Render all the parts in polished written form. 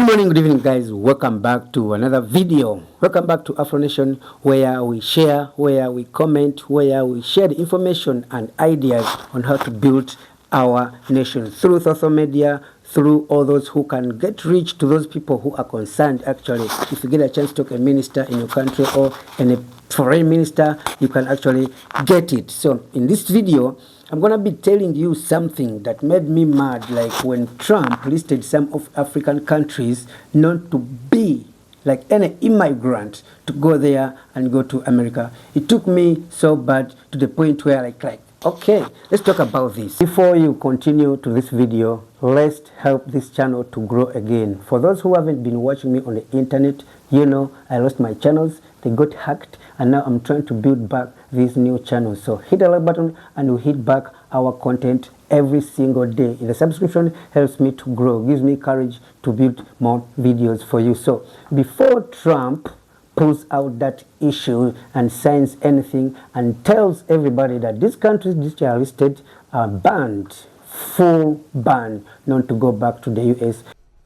morning, good evening, guys. Welcome back to another video. Welcome back to Afro Nation, where we share, where we comment, where we share the information and ideas on how to build our nation through social media, through all those who can get reach to those people who are concerned. Actually, if you get a chance to talk to a minister in your country or a foreign minister, you can actually get it. So in this video, I'm going to be telling you something that made me mad, like when Trump listed some of African countries not to be like any immigrant to go there and go to America. It took me so bad to the point where like, okay, let's talk about this. Before you continue to this video, let's help this channel to grow again. For those who haven't been watching me on the internet, you know I lost my channels, they got hacked, and now I'm trying to build back this new channel. So hit the like button and we hit back our content every single day. The subscription helps me to grow, gives me courage to build more videos for you. So before Trump pulls out that issue and signs anything and tells everybody that these countries which are listed are banned, full ban, not to go back to the US.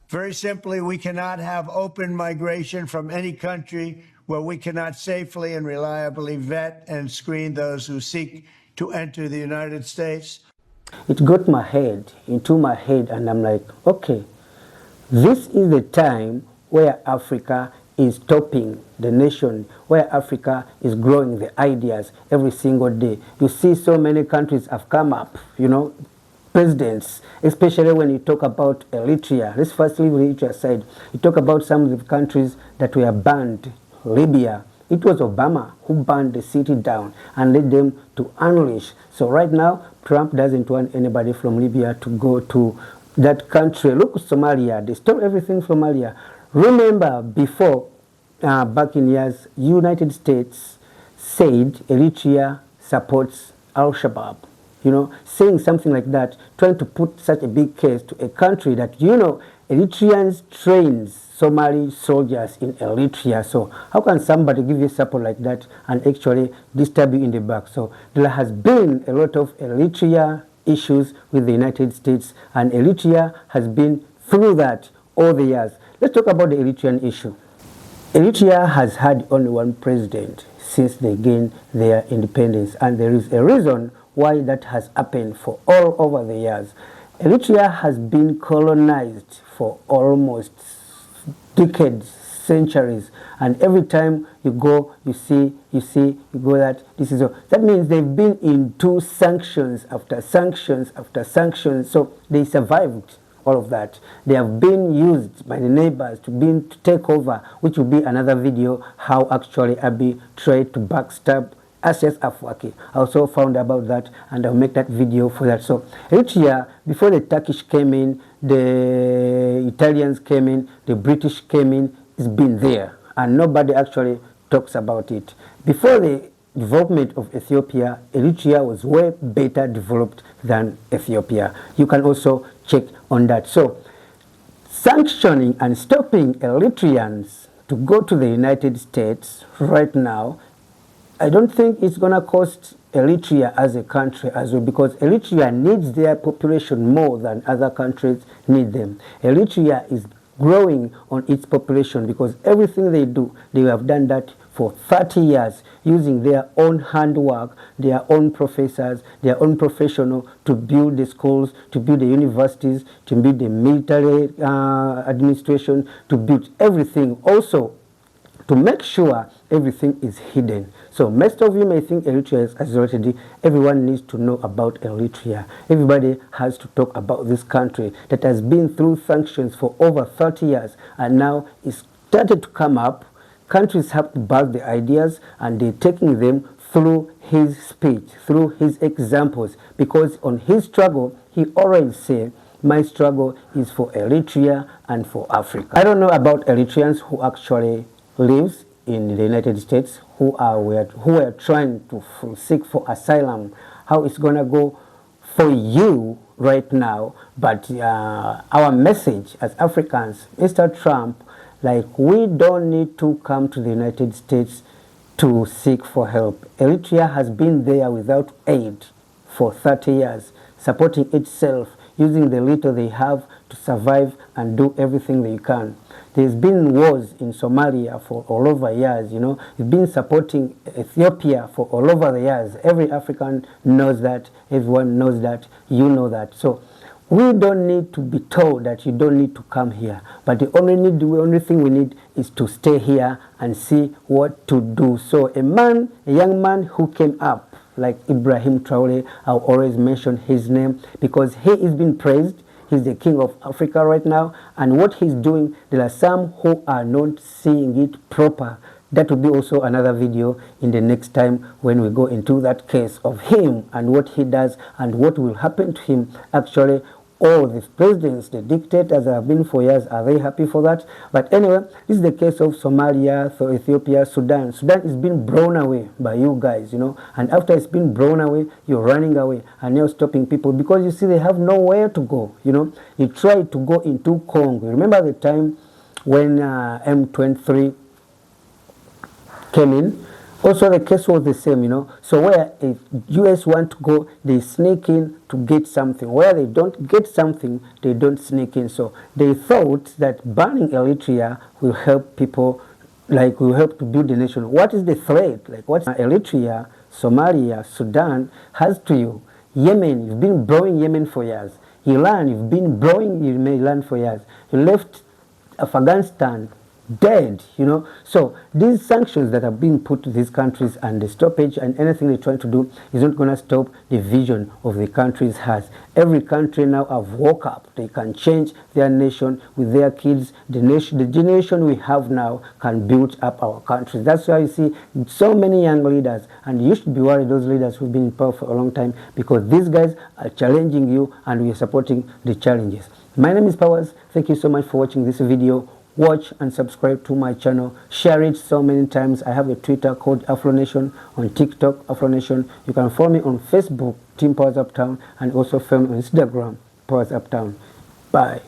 Very simply, we cannot have open migration from any country where we cannot safely and reliably vet and screen those who seek to enter the United States. It got into my head, and I'm like, okay, this is the time where Africa is topping the nation, where Africa is growing the ideas every single day. You see so many countries have come up, you know, presidents, especially when you talk about Eritrea. Let's first leave Eritrea aside. You talk about some of the countries that were banned. Libya, it was Obama who burned the city down and led them to unleash. So right now, Trump doesn't want anybody from Libya to go to that country. Look, Somalia, they stole everything from Somalia. Remember before, back in years, United States said Eritrea supports Al-Shabaab. You know, saying something like that, trying to put such a big case to a country that, you know, Eritreans trains Somali soldiers in Eritrea. So how can somebody give you support like that and actually disturb you in the back? So there has been a lot of Eritrea issues with the United States, and Eritrea has been through that all the years. Let's talk about the Eritrean issue. Eritrea has had only one president since they gained their independence, and there is a reason why that has happened for all over the years. Eritrea has been colonized for almost decades, centuries, and every time you go, you go that this is all. That means they've been into sanctions after sanctions after sanctions, so they survived all of that. They have been used by the neighbors to take over, which will be another video, how actually Abiy tried to backstab Asia's Afwaki. I also found about that, and I'll make that video for that. So Eritrea, before the Turkish came in, the Italians came in, the British came in, it's been there, and nobody actually talks about it. Before the development of Ethiopia, Eritrea was way better developed than Ethiopia. You can also check on that. So sanctioning and stopping Eritreans to go to the United States right now, I don't think it's going to cost Eritrea as a country as well, because Eritrea needs their population more than other countries need them. Eritrea is growing on its population because everything they do, they have done that for 30 years using their own handwork, their own professors, their own professional to build the schools, to build the universities, to build the military administration, to build everything. Also, to make sure everything is hidden. So most of you may think Eritrea is isolated. Everyone needs to know about Eritrea. Everybody has to talk about this country that has been through sanctions for over 30 years, and now it's started to come up. Countries have to back the ideas, and they're taking them through his speech, through his examples, because on his struggle, he already said, my struggle is for Eritrea and for Africa. I don't know about Eritreans who actually lives in the United States, who are trying to seek for asylum, how it's gonna go for you right now. But our message as Africans, Mr. Trump, like, we don't need to come to the United States to seek for help. Eritrea has been there without aid for 30 years, supporting itself, using the little they have to survive and do everything that you can. There's been wars in Somalia for all over years, you know. You've been supporting Ethiopia for all over the years. Every African knows that. Everyone knows that. You know that. So we don't need to be told that you don't need to come here. But the only thing we need is to stay here and see what to do. So a young man who came up, like Ibrahim Traore, I'll always mention his name because he is being praised. He's the king of Africa right now, and what he's doing, there are some who are not seeing it proper. That will be also another video in the next time when we go into that case of him and what he does and what will happen to him. Actually, all the presidents, the dictators that have been for years, are they happy for that? But anyway, this is the case of Somalia, so Ethiopia, Sudan. Sudan is being blown away by you guys, you know. And after it's been blown away, you're running away and you're stopping people because you see they have nowhere to go, you know. You tried to go into Congo. Remember the time when M23 came in? Also, the case was the same, you know. So where if US want to go, they sneak in to get something. Where they don't get something, they don't sneak in. So they thought that banning Eritrea will help people, like will help to build the nation. What is the threat? Like what Eritrea, Somalia, Sudan has to you? Yemen, you've been blowing Yemen for years. Iran, you've been blowing Iran for years. You left Afghanistan dead, you know. So these sanctions that have been put to these countries and the stoppage and anything they're trying to do is not going to stop the vision of the countries has. Every country now have woke up. They can change their nation with their kids. The generation we have now can build up our countries. That's why you see so many young leaders, and you should be worried those leaders who've been in power for a long time, because these guys are challenging you and we are supporting the challenges. My name is Powers. Thank you so much for watching this video. Watch and subscribe to my channel. Share it so many times. I have a Twitter called AfroNation, on TikTok AfroNation. You can follow me on Facebook, Team Powers Uptown, and also follow me on Instagram, Powers Uptown. Bye.